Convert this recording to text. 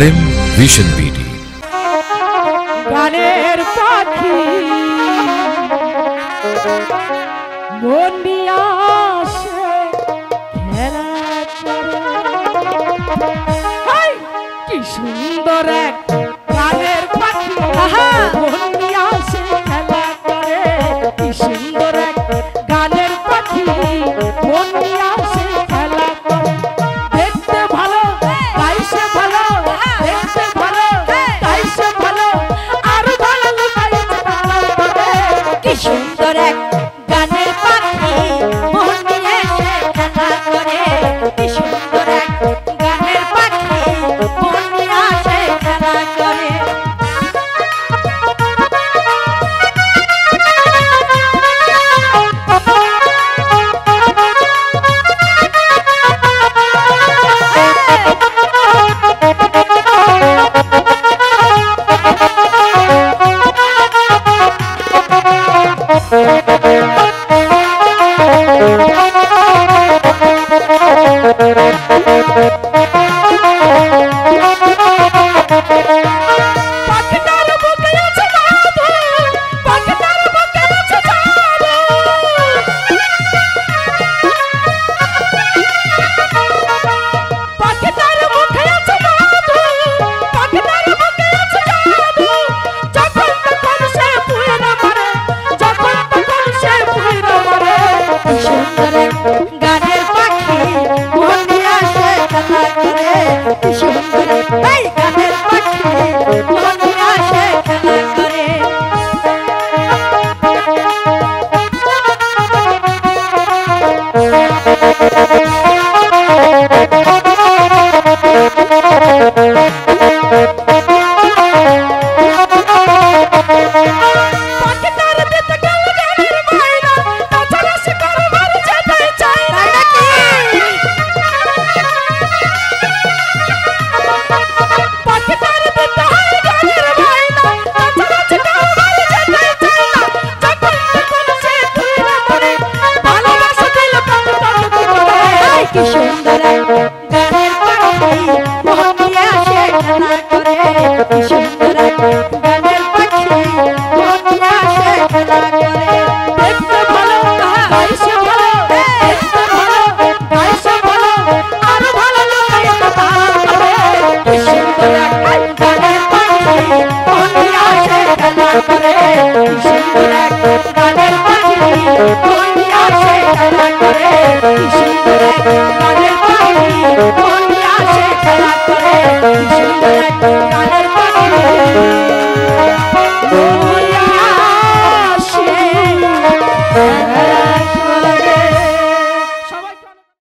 RM Vision BD গানের পাখি মন নিয়ে আসে খেলা করে। হাই, কি সুন্দর এক গানের পাখি মন নিয়ে আসে খেলা করে। কি সুন্দর এক গানের পাখি মন নিয়ে আসে খেলা করে। দেখতে ভালো তাই সে ভালো, দেখতে ভালো তাই সে ভালো, আর ভালো তাই সে ভালো করে। কি সুন্দর এক গানের পাখি মন নিয়ে এসে খেলা করে। কি সুন্দর এক গানের পাখি মন নিয়ে আসে খেলা করে। গানের পাখি মন নিয়ে আসে খেলা করে। কি সুন্দর এই গানের পাখি মন নিয়ে আসে খেলা করে। কি সুন্দর গানের পাখি মন নিয়ে আসে খেলা করে। কি সুন্দর গানের পাখি মন নিয়ে আসে খেলা করে।